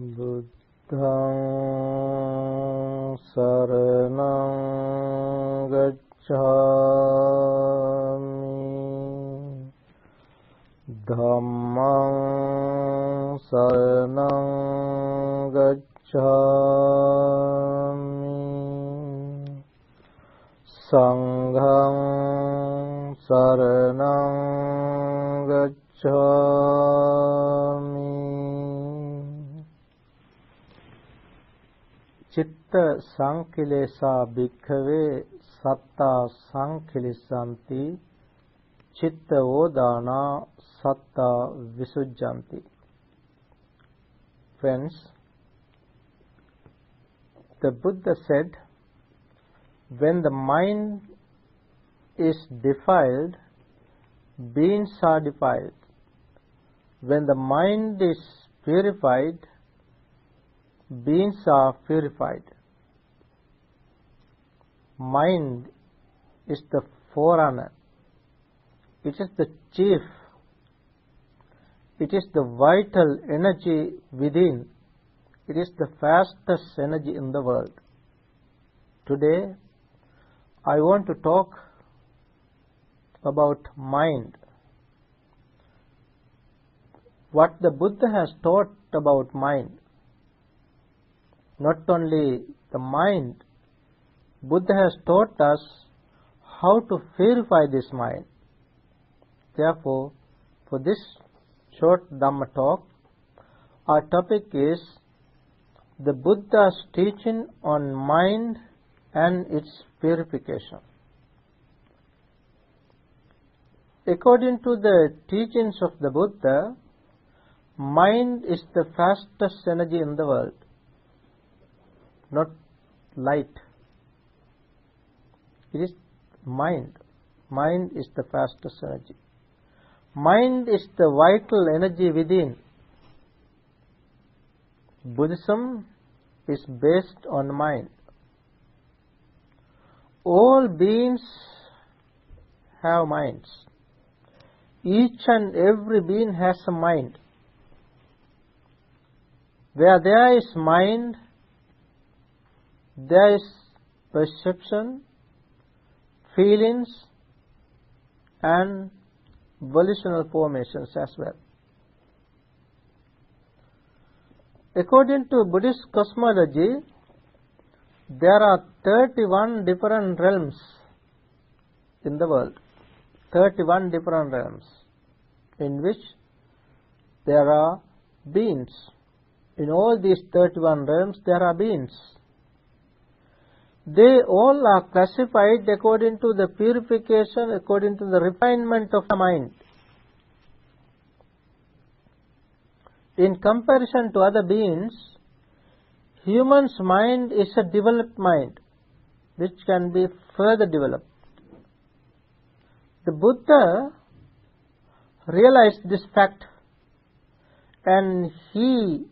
Buddhaṃ saraṇaṃ gacchāmi, Dhammaṃ saraṇaṃ gacchāmi, Saṅghaṃ saraṇaṃ gacchāmi. Citta saṅkhilesa bhikkhave sattā saṅkhilissanti, citta odāna sattā visujjanti. Friends, the Buddha said, when the mind is defiled, beings are defiled. When the mind is purified, beings are purified. Mind is the forerunner. It is the chief. It is the vital energy within. It is the fastest energy in the world. Today, I want to talk about mind. What the Buddha has taught about mind. Not only the mind, Buddha has taught us how to purify this mind. Therefore, for this short Dhamma talk, our topic is the Buddha's teaching on mind and its purification. According to the teachings of the Buddha, mind is the fastest energy in the world. Not light. It is mind. Mind is the fastest energy. Mind is the vital energy within. Buddhism is based on mind. All beings have minds. Each and every being has a mind. Where there is mind, there is perception, feelings, and volitional formations as well. According to Buddhist cosmology, there are 31 different realms in the world. 31 different realms in which there are beings. In all these 31 realms, there are beings. They all are classified according to the purification, according to the refinement of the mind. In comparison to other beings, human's mind is a developed mind, which can be further developed. The Buddha realized this fact, and he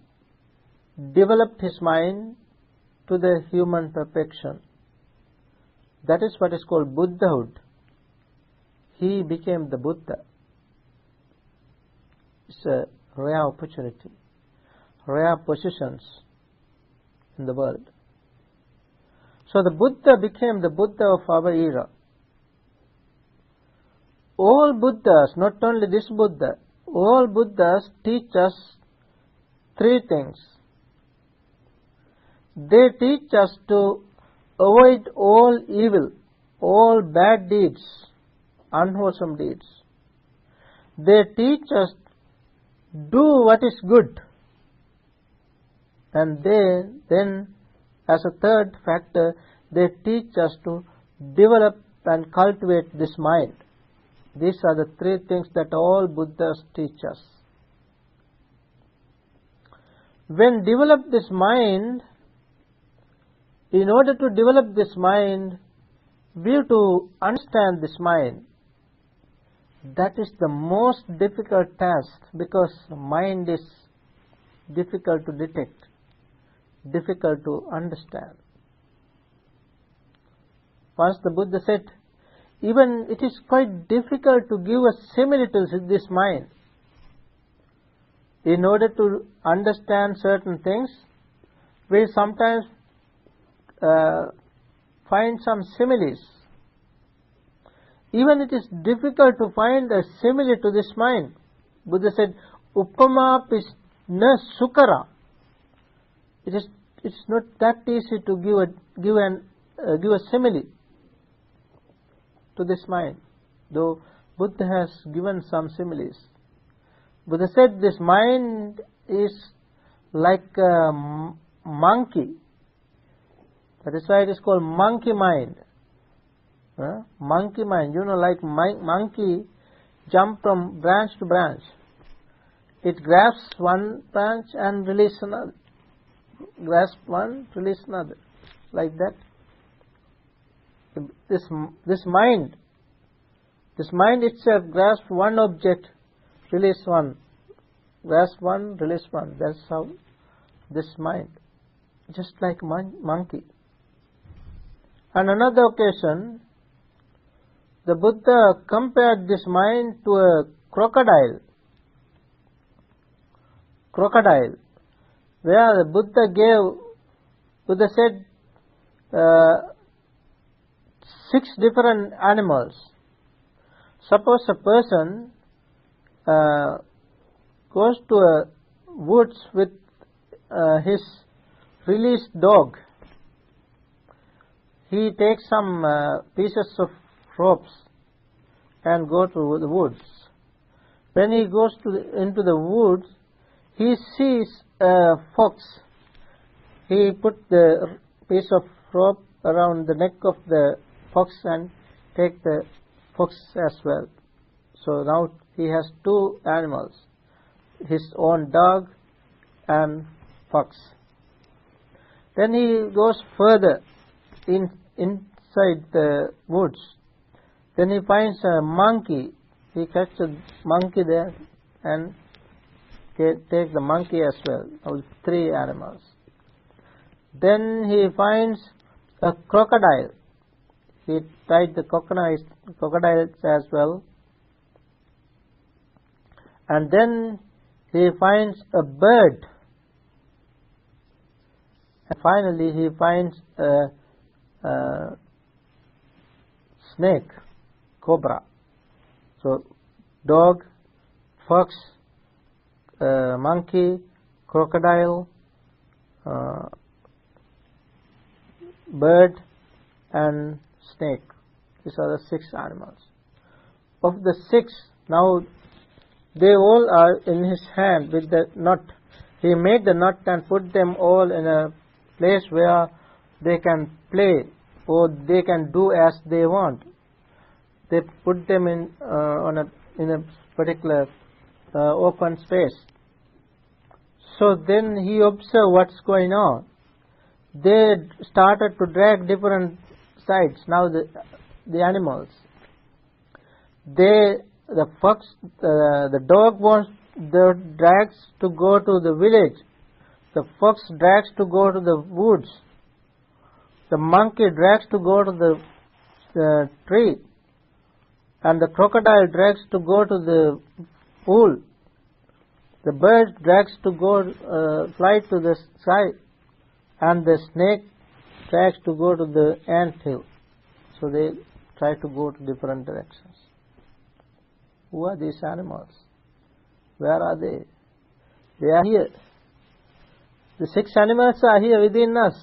developed his mind to the human perfection. That is what is called Buddhahood. He became the Buddha. It's a rare opportunity, rare positions in the world. So the Buddha became the Buddha of our era. All Buddhas, not only this Buddha, all Buddhas teach us three things. They teach us to avoid all evil, all bad deeds, unwholesome deeds. They teach us do what is good. And then as a third factor, they teach us to develop and cultivate this mind. These are the three things that all Buddhas teach us. When develop this mind, in order to develop this mind, we have to understand this mind. That is the most difficult task, because mind is difficult to detect, difficult to understand. Once the Buddha said, even it is quite difficult to give a similitude with this mind. in order to understand certain things, we sometimes find some similes. Even it is difficult to find a simile to this mind. Buddha said, Upama na sukara. It's not that easy to give a simile to this mind, though Buddha has given some similes. Buddha said this mind is like a monkey. That is why it is called monkey mind. Monkey mind, like monkey jump from branch to branch. It grasps one branch and release another. Grasp one, release another. Like that. This mind itself grasps one object, release one. Grasp one, release one. That's how this mind, just like monkey. On another occasion, the Buddha compared this mind to a crocodile. Where the Buddha said 6 different animals. Suppose a person goes to a woods with his released dog. He takes some pieces of ropes and go to the woods. When he goes into the woods, he sees a fox. He put the piece of rope around the neck of the fox and take the fox as well. So now he has 2 animals, his own dog and fox. Then he goes further inside the woods. Then he finds a monkey. He catches a monkey there and take the monkey as well. Now 3 animals. Then he finds a crocodile. He tied the crocodiles as well. And then he finds a bird. And finally he finds a snake, cobra. So dog, fox, monkey, crocodile, bird and snake. These are the 6 animals. Of the 6, now they all are in his hand with the knot. He made the knot and put them all in a place where they can play or they can do as they want. They put them in a particular open space. So then he observed what's going on. They started to drag different sides. Now the animals, the fox, the dog drags to go to the village. The fox drags to go to the woods. The monkey drags to go to the tree. And the crocodile drags to go to the pool. The bird drags to go fly to the sky. And the snake drags to go to the ant hill. So they try to go to different directions. Who are these animals? Where are they? They are here. The 6 animals are here within us.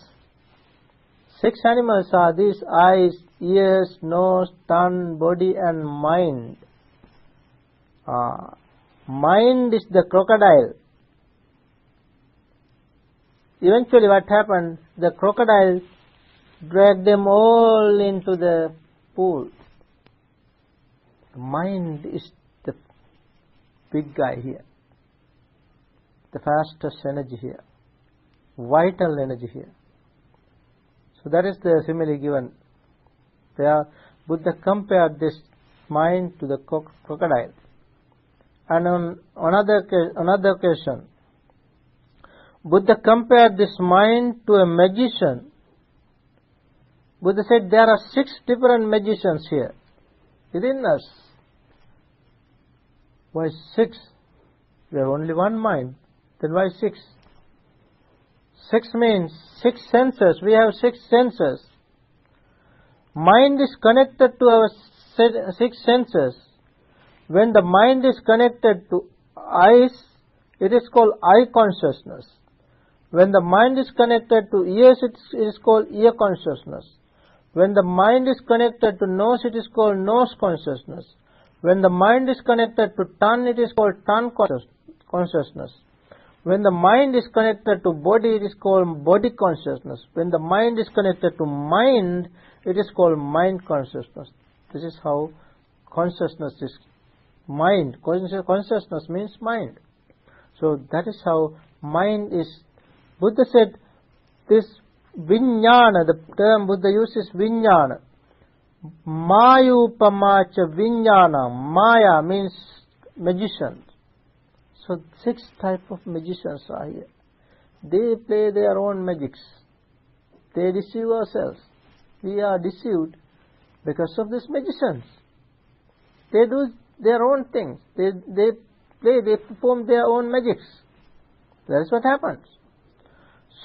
6 animals are these: eyes, ears, nose, tongue, body and mind. Mind is the crocodile. Eventually what happened? The crocodile dragged them all into the pool. The mind is the big guy here. The fastest energy here. Vital energy here. So that is the simile given. There Buddha compared this mind to the crocodile. And on another occasion, Buddha compared this mind to a magician. Buddha said there are 6 different magicians here within us. Why 6? We have only one mind. Then why 6? 6 means 6 senses. We have 6 senses. Mind is connected to our 6 senses. When the mind is connected to eyes, it is called eye consciousness. When the mind is connected to ears, it is called ear consciousness. When the mind is connected to nose, it is called nose consciousness. When the mind is connected to tongue, it is called tongue consciousness. When the mind is connected to body, it is called body consciousness. When the mind is connected to mind, it is called mind consciousness. This is how consciousness is mind. Consciousness means mind. So that is how mind is. Buddha said this viññāna, the term Buddha uses viññāna. Mayupamacha viññāna. Maya means magicians. So 6 types of magicians are here. They play their own magics. They deceive ourselves. We are deceived because of these magicians. They do their own things. They perform their own magics. That is what happens.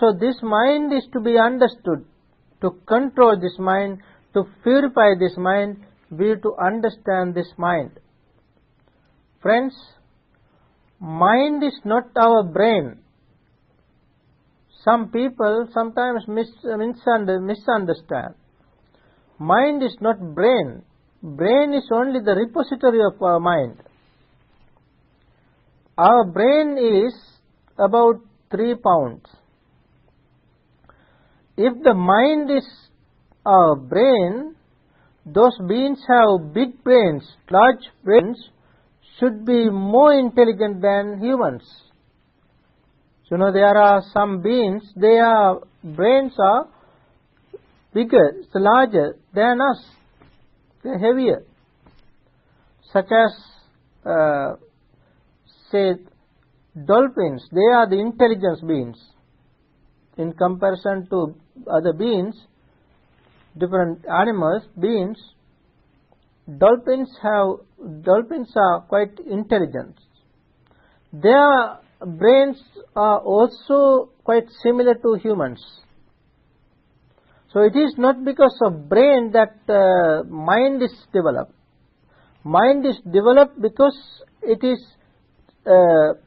So this mind is to be understood. To control this mind, to purify this mind, we have to understand this mind. Friends, mind is not our brain. Some people sometimes misunderstand. Mind is not brain. Brain is only the repository of our mind. Our brain is about 3 pounds. If the mind is our brain, those beings have big brains, large brains, should be more intelligent than humans. So, there are some beings, their brains are bigger, larger than us. They are heavier. Such as, say, dolphins, they are the intelligence beings. In comparison to other beings, different animals, beings, dolphins are quite intelligent. Their brains are also quite similar to humans. So it is not because of brain that mind is developed. Mind is developed because it is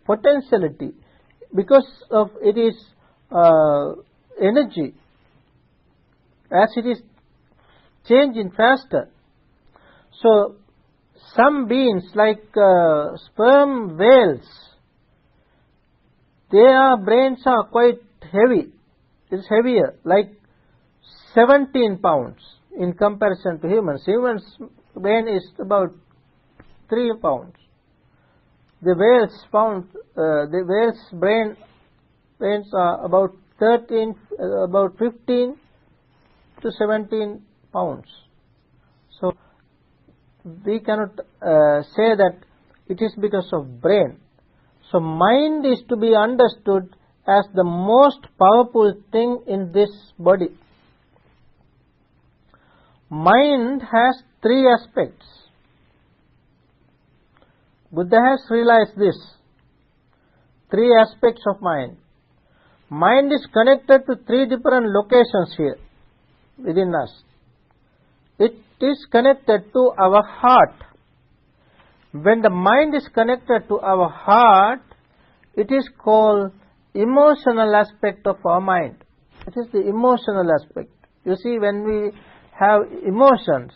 potentiality, because of it is energy, as it is changing faster. So some beings like sperm whales, their brains are quite heavy. It is heavier, like 17 pounds in comparison to humans. Humans' brain is about 3 pounds. The whale's brains are about 15 to 17 pounds. So we cannot say that it is because of brain. So mind is to be understood as the most powerful thing in this body. Mind has 3 aspects. Buddha has realized this. 3 aspects of mind. Mind is connected to 3 different locations here within us. It is connected to our heart. When the mind is connected to our heart, it is called emotional aspect of our mind. It is the emotional aspect. You see, when we have emotions,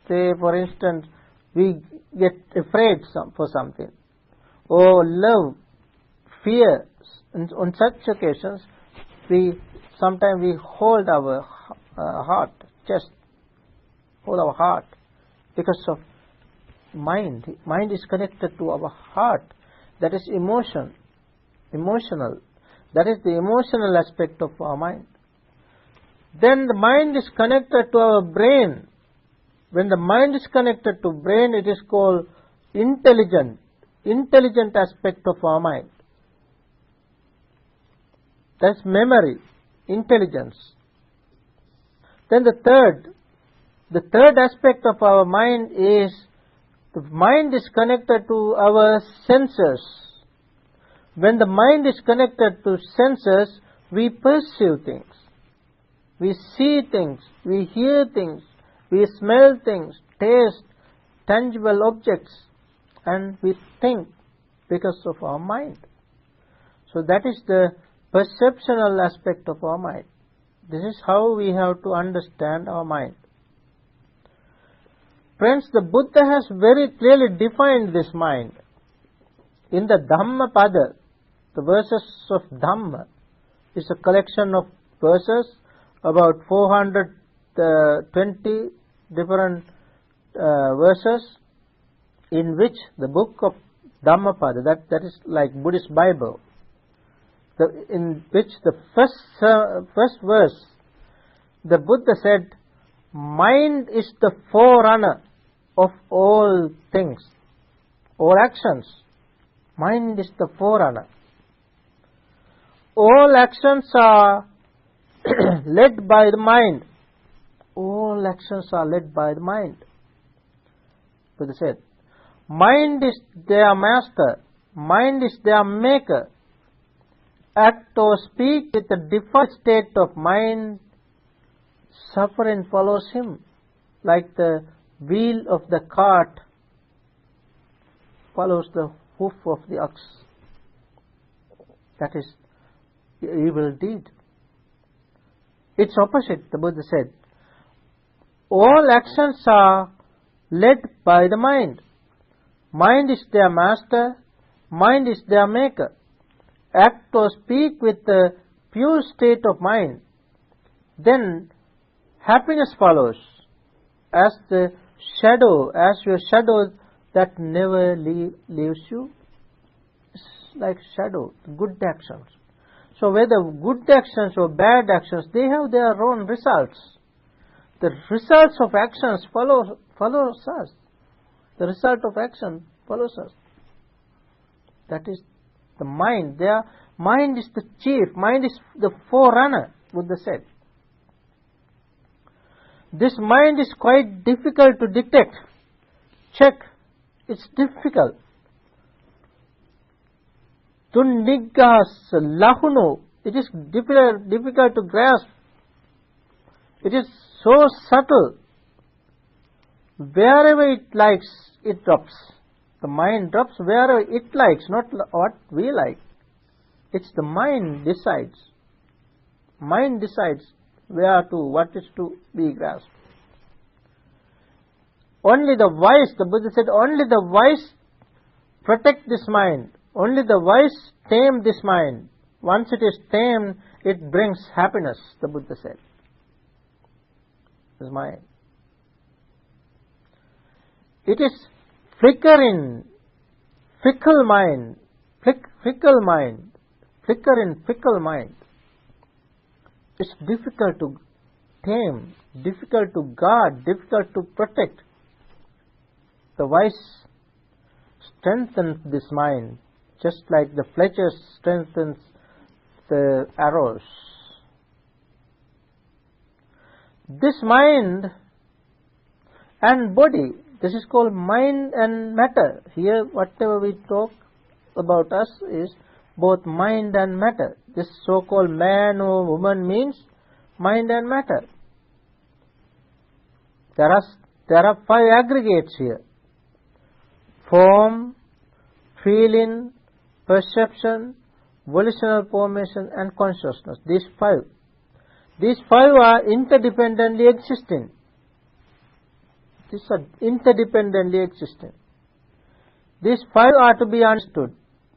say for instance, we get afraid for something, or love, fear, and on such occasions, sometimes we hold our heart, chest, hold our heart, because of mind. Mind is connected to our heart. That is emotional. That is the emotional aspect of our mind. Then the mind is connected to our brain. When the mind is connected to brain, it is called intelligent aspect of our mind. That's memory, intelligence. Then the third aspect of our mind is, the mind is connected to our senses. When the mind is connected to senses, we perceive things. We see things, we hear things, we smell things, taste tangible objects, and we think because of our mind. So that is the perceptual aspect of our mind. This is how we have to understand our mind. Friends, the Buddha has very clearly defined this mind. In the Dhammapada, the verses of Dhamma is a collection of verses, about 420 different verses, in which the book of Dhammapada, that is like Buddhist Bible, in which the first verse, the Buddha said, mind is the forerunner of all things, all actions. Mind is the forerunner. All actions are led by the mind. All actions are led by the mind. Buddha said, mind is their master. Mind is their maker. Act or speak with the default state of mind, suffering follows him, like the wheel of the cart follows the hoof of the ox. That is the evil deed. Its opposite, the Buddha said, all actions are led by the mind. Mind is their master, mind is their maker. Act or speak with the pure state of mind, then happiness follows as your shadow that never leaves you. It's like shadow, good actions. So whether good actions or bad actions, they have their own results. The results of actions follows us. The result of action follows us. That is the mind. Their mind is the chief. Mind is the forerunner, Buddha said. This mind is quite difficult to detect. Check. It's difficult. Tunnigas lahuno. It is difficult to grasp. It is so subtle. Wherever it likes, it drops. The mind drops wherever it likes, not what we like. It's the mind decides. Mind decides what is to be grasped. Only the wise, the Buddha said, only the wise protect this mind. Only the wise tame this mind. Once it is tamed, it brings happiness, the Buddha said. This mind. It is flickering, fickle mind, fickle mind, flickering, fickle mind. It's difficult to tame, difficult to guard, difficult to protect. The wise strengthens this mind, just like the fletcher strengthens the arrows. This mind and body, this is called mind and matter. Here, whatever we talk about us is both mind and matter. This so-called man or woman means mind and matter. There are 5 aggregates here: form, feeling, perception, volitional formation, and consciousness. These 5 are interdependently existing. These are interdependently existing. These 5 are to be understood.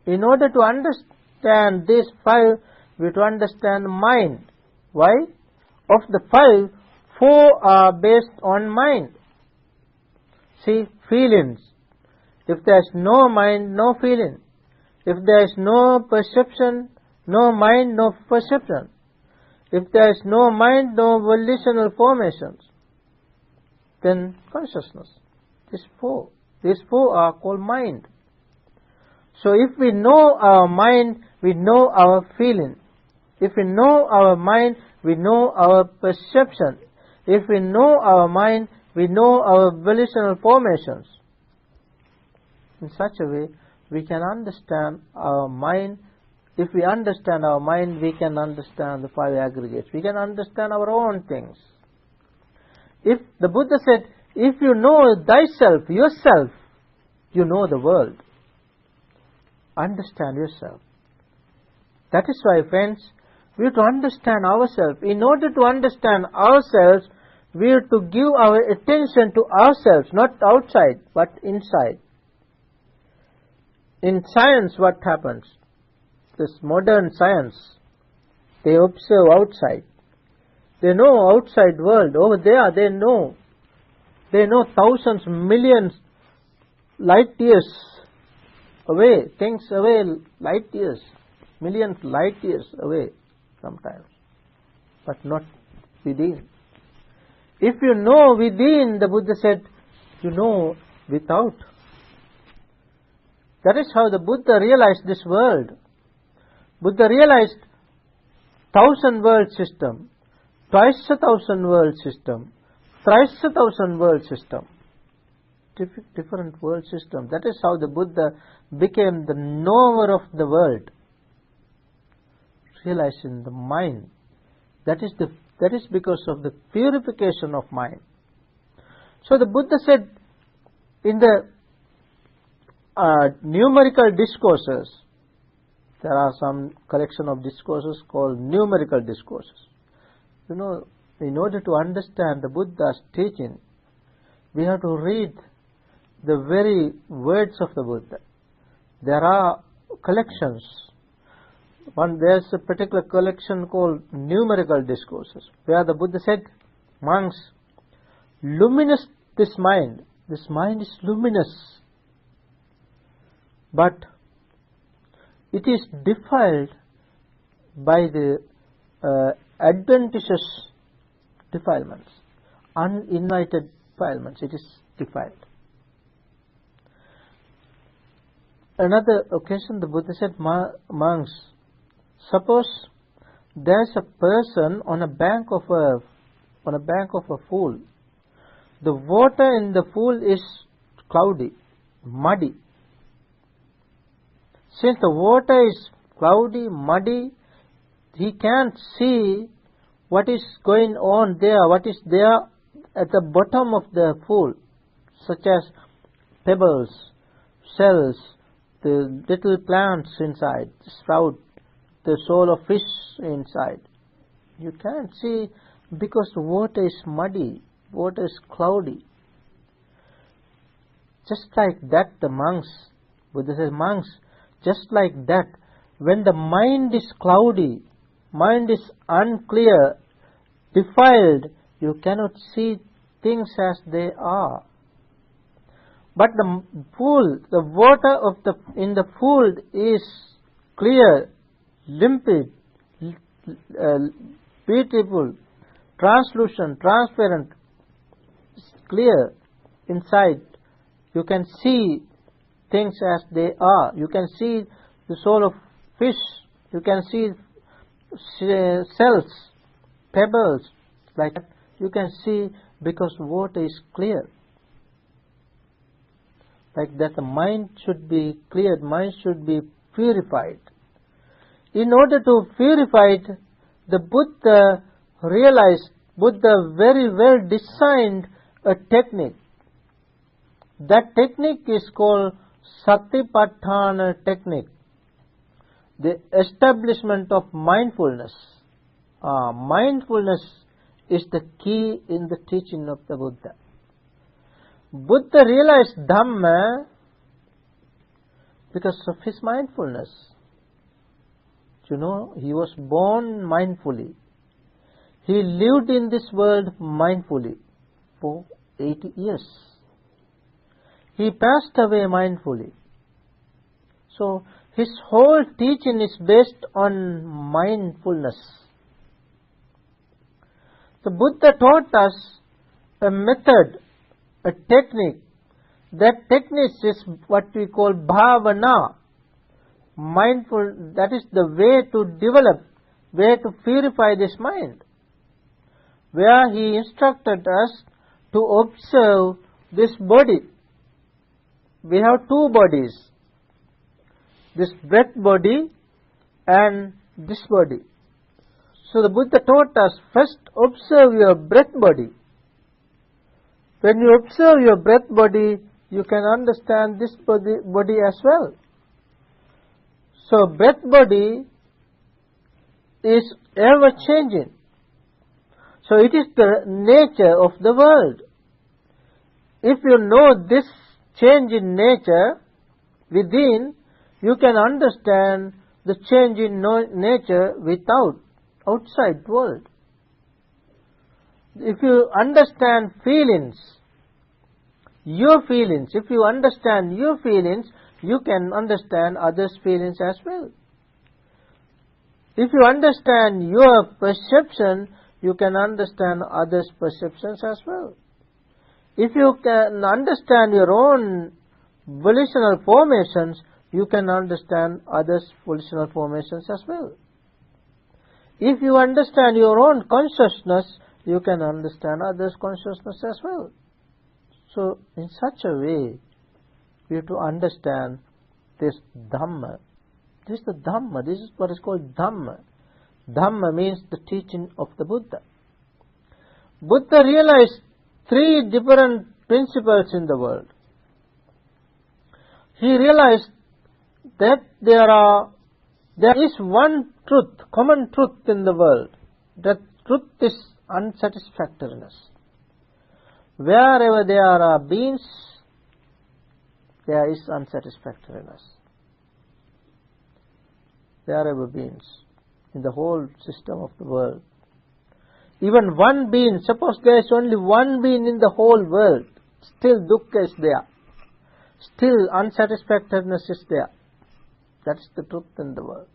In order to understand these 5, we have to understand mind. Why? Of the 5, 4 are based on mind. See, feelings. If there is no mind, no feeling. If there is no perception, no mind, no perception. If there is no mind, no volitional formations, then consciousness. These 4 are called mind. So if we know our mind, we know our feeling. If we know our mind, we know our perception. If we know our mind, we know our volitional formations. In such a way, we can understand our mind If we understand our mind, we can understand the five aggregates. We can understand our own things. If the Buddha said, if you know thyself, yourself, you know the world. Understand yourself. That is why, friends, we have to understand ourselves. In order to understand ourselves, we have to give our attention to ourselves, not outside, but inside. In science, what happens? This modern science, they observe outside. They know outside world. Over there, they know thousands, millions, light years away, things away, light years, millions light years away sometimes, but not within. If you know within, the Buddha said, you know without. That is how the Buddha realized this world. Buddha realized 1,000 world system, twice 1,000 world system, thrice 1,000 world system. Different world system. That is how the Buddha became the knower of the world. Realizing the mind. That is because of the purification of mind. So the Buddha said in the numerical discourses, there are some collection of discourses called numerical discourses. You know, in order to understand the Buddha's teaching, we have to read the very words of the Buddha. There are collections. There's a particular collection called numerical discourses, where the Buddha said, monks, luminous this mind is luminous, but it is defiled by the adventitious defilements, uninvited defilements. It is defiled. Another occasion, the Buddha said, monks, suppose there's a person on a bank of a pool. The water in the pool is cloudy, muddy. Since the water is cloudy, muddy, he can't see what is going on there, what is there at the bottom of the pool, such as pebbles, shells, the little plants inside, sprout, the soul of fish inside. You can't see because the water is muddy, water is cloudy. Just like that, the monks, Buddha says, monks, just like that, when the mind is cloudy, mind is unclear, defiled, you cannot see things as they are. But the pool, the water in the pool is clear, limpid, beautiful, translucent, transparent, clear inside. You can see things as they are. You can see the soul of fish. You can see cells, pebbles, like that. You can see because water is clear. Like that, the mind should be cleared, mind should be purified. In order to purify it, the Buddha realized, Buddha very well designed a technique. That technique is called Satipatthana technique, the establishment of mindfulness. Mindfulness is the key in the teaching of the Buddha. Buddha realized Dhamma because of his mindfulness. You know, he was born mindfully. He lived in this world mindfully for 80 years. He passed away mindfully. So, his whole teaching is based on mindfulness. The Buddha taught us a method, a technique. That technique is what we call bhavana. Mindful, that is the way to develop, way to purify this mind. Where he instructed us to observe this body. We have two bodies. This breath body and this body. So the Buddha taught us, first observe your breath body. When you observe your breath body, you can understand this body as well. So breath body is ever changing. So it is the nature of the world. If you know this change in nature within, you can understand the change in nature without, outside world. If you understand feelings, your feelings, if you understand your feelings, you can understand others' feelings as well. If you understand your perception, you can understand others' perceptions as well. If you can understand your own volitional formations, you can understand others' volitional formations as well. If you understand your own consciousness, you can understand others' consciousness as well. So, in such a way, we have to understand this Dhamma. This is the Dhamma. This is what is called Dhamma. Dhamma means the teaching of the Buddha. Buddha realized three different principles in the world. He realized that there is one truth, common truth in the world. That truth is unsatisfactoriness. Wherever there are beings, there is unsatisfactoriness. Wherever beings, in the whole system of the world. Even one being, suppose there is only one being in the whole world, still dukkha is there. Still unsatisfactoriness is there. That's the truth in the world.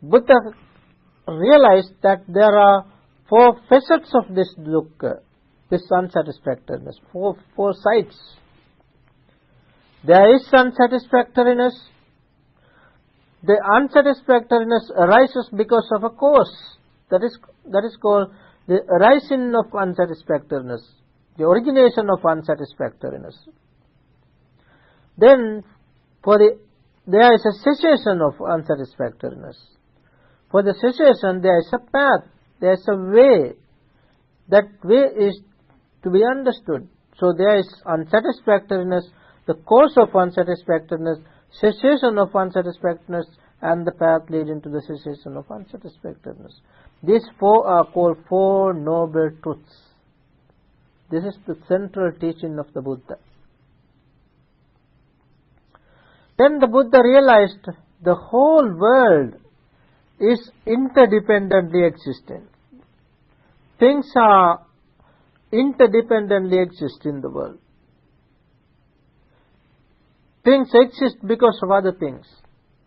Buddha realized that there are four facets of this dukkha, this unsatisfactoriness, four sides. There is unsatisfactoriness. The unsatisfactoriness arises because of a cause. That is called the arising of unsatisfactoriness, the origination of unsatisfactoriness. Then, there is a cessation of unsatisfactoriness. For the cessation, there is a path, there is a way. That way is to be understood. So there is unsatisfactoriness, the cause of unsatisfactoriness, cessation of unsatisfactoriness, and the path leading to the cessation of unsatisfactoriness. These four are called Four Noble Truths. This is the central teaching of the Buddha. Then the Buddha realized the whole world is interdependently existing. Things are interdependently exist in the world. Things exist because of other things,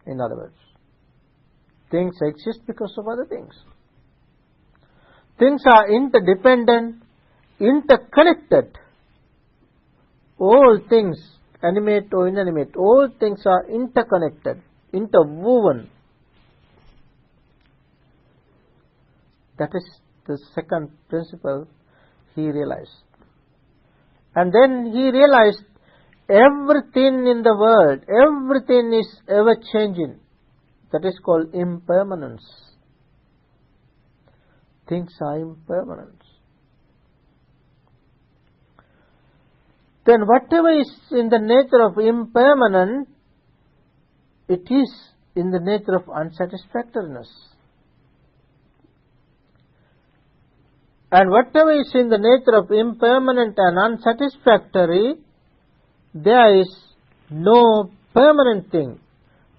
in other words. Things exist because of other things. Things are interdependent, interconnected. All things, animate or inanimate, all things are interconnected, interwoven. That is the second principle he realized. And then he realized everything in the world, everything is ever changing. That is called impermanence. Things are impermanent. Then whatever is in the nature of impermanent, it is in the nature of unsatisfactoriness. And whatever is in the nature of impermanent and unsatisfactory, there is no permanent thing,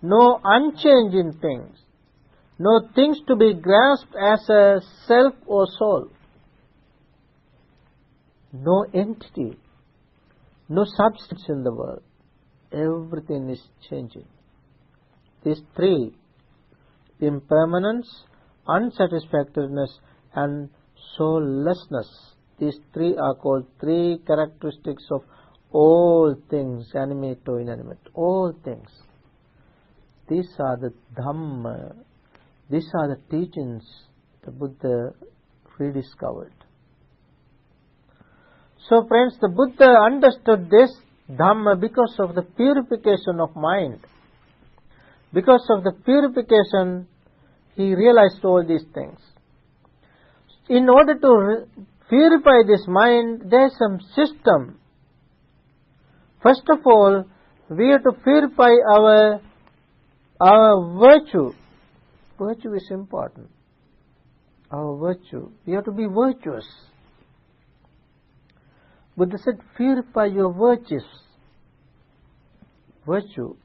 no unchanging things, no things to be grasped as a self or soul, no entity, no substance in the world. Everything is changing. These three, impermanence, unsatisfactoriness, and soullessness, these three are called three characteristics of all things, animate or inanimate, all things. These are the Dhamma, these are the teachings the Buddha rediscovered. So friends, the Buddha understood this Dhamma because of the purification of mind. Because of the purification, he realized all these things. In order to purify this mind, there is some system. First of all, we have to purify our virtue. Virtue is important. Our virtue. We have to be virtuous. Buddha said, purify your virtues. Virtue.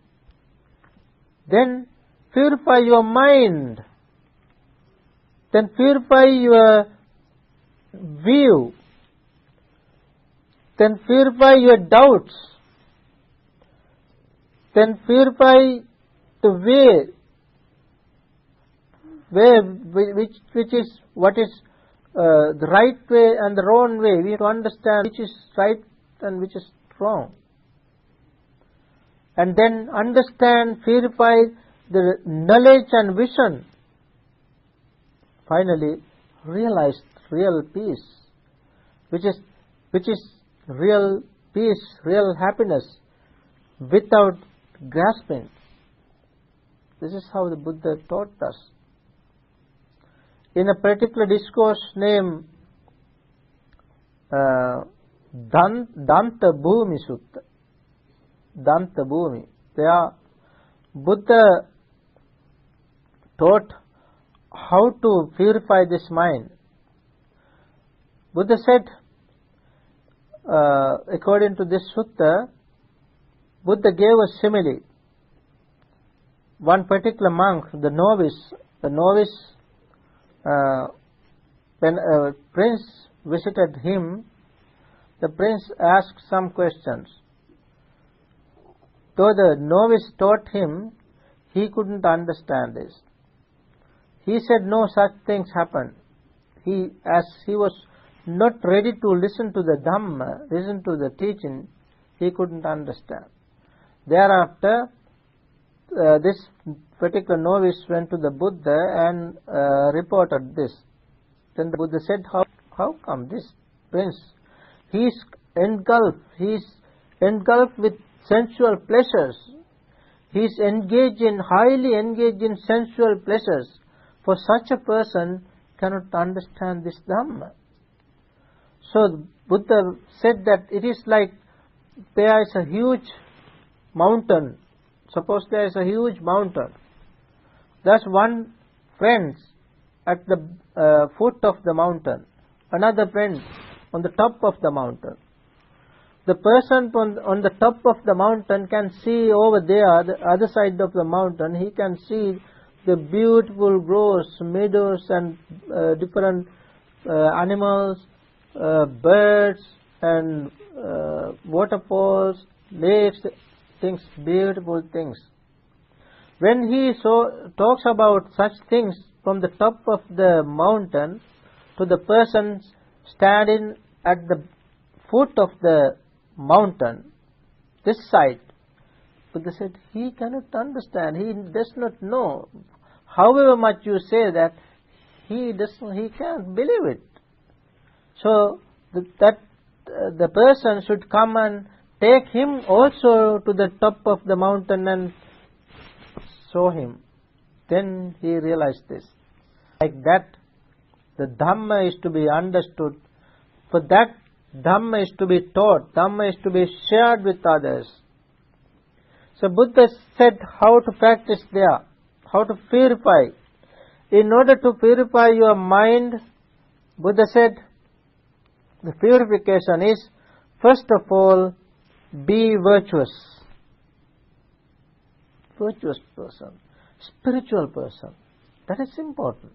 Then purify your mind. Then purify your view. Then purify your doubts. Then purify the way which is what is the right way and the wrong way. We have to understand which is right and which is wrong. And then understand, purify the knowledge and vision. Finally, realize real peace, which is real peace, real happiness, without grasping. This is how the Buddha taught us. In a particular discourse named Danta Bhumi Sutta, Danta Bhumi, there Buddha taught how to purify this mind. Buddha said, according to this sutta, Buddha gave a simile. One particular monk, the novice, when a prince visited him, the prince asked some questions. Though the novice taught him, he couldn't understand this. He said no such things happened. As he was not ready to listen to the Dhamma, listen to the teaching, he couldn't understand. Thereafter, this particular novice went to the Buddha and reported this. Then the Buddha said, how come this prince? He is engulfed with sensual pleasures. He is highly engaged in sensual pleasures. For such a person cannot understand this Dhamma. So Buddha said that it is like there is a huge mountain. Suppose there is a huge mountain. There's one friend at the foot of the mountain, another friend on the top of the mountain. The person on the top of the mountain can see over there, the other side of the mountain, he can see the beautiful groves, meadows and different animals, birds and waterfalls, lakes, things, beautiful things. When he talks about such things from the top of the mountain to the person standing at the foot of the mountain, this side, Buddha said, he cannot understand, he does not know. However much you say that, he can't believe it. So the person should come and take him also to the top of the mountain and show him. Then he realized this. Like that, the Dhamma is to be understood. For that, Dhamma is to be taught. Dhamma is to be shared with others. So Buddha said how to practice there, how to purify. In order to purify your mind, Buddha said, the purification is, first of all, be virtuous. Virtuous person, spiritual person. That is important.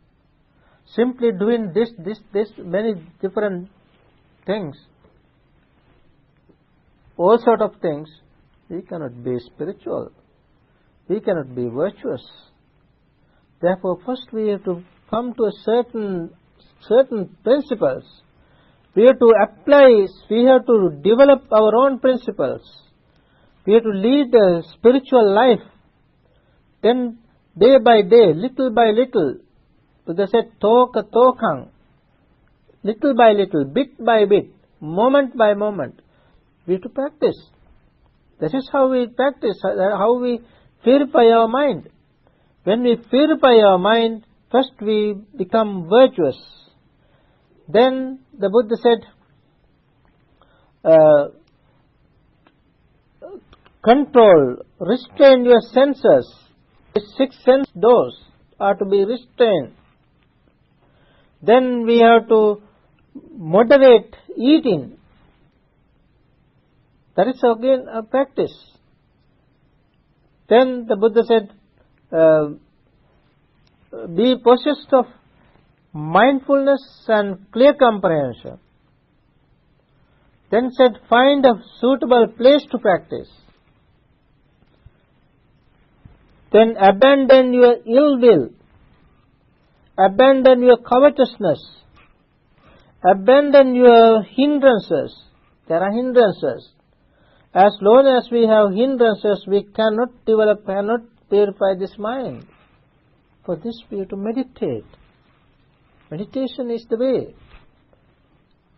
Simply doing this, many different things, all sort of things, we cannot be spiritual. We cannot be virtuous. Therefore, first we have to come to a certain principles. We have to apply, we have to develop our own principles. We have to lead a spiritual life. Then, day by day, little by little, Buddha said, toka tokang, little by little, bit by bit, moment by moment, we have to practice. This is how we practice, how we purify our mind. When we purify our mind, first we become virtuous. Then the Buddha said, control, restrain your senses. The 6 sense doors are to be restrained. Then we have to moderate eating. That is again a practice. Then the Buddha said, be possessed of mindfulness and clear comprehension. Then said, find a suitable place to practice. Then abandon your ill will, abandon your covetousness, abandon your hindrances. There are hindrances. As long as we have hindrances, we cannot develop, cannot purify this mind. For this we have to meditate. Meditation is the way.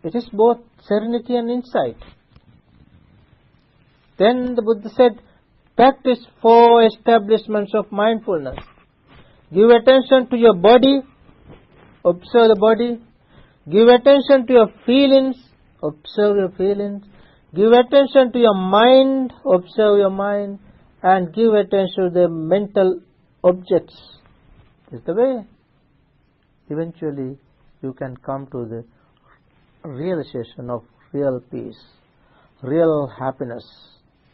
It is both serenity and insight. Then the Buddha said, practice 4 establishments of mindfulness. Give attention to your body, observe the body. Give attention to your feelings, observe your feelings. Give attention to your mind, observe your mind. And give attention to the mental objects. This is the way. Eventually you can come to the realization of real peace, real happiness.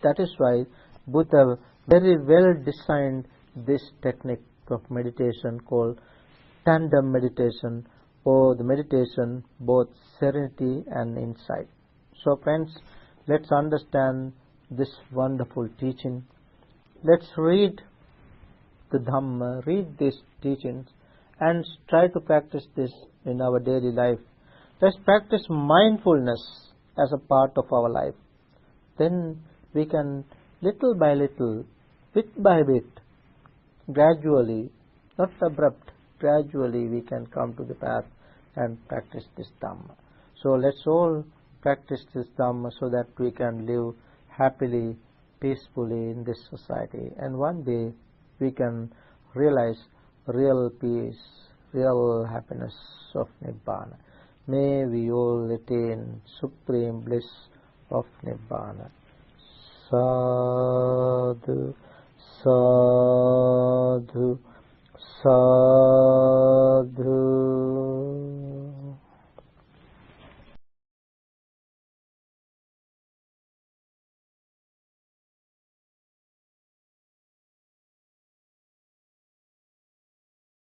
That is why Buddha very well designed this technique of meditation called tandem meditation, or the meditation both serenity and insight. So friends, let's understand this wonderful teaching. Let's read the Dhamma, read these teachings and try to practice this in our daily life. Let's practice mindfulness as a part of our life. Then we can little by little, bit by bit, gradually, not abrupt, gradually we can come to the path and practice this Dhamma. So let's all practice this Dhamma so that we can live happily, peacefully in this society. And one day we can realize real peace, real happiness of Nibbana. May we all attain supreme bliss of Nibbana. Sadhu, sadhu, sadhu.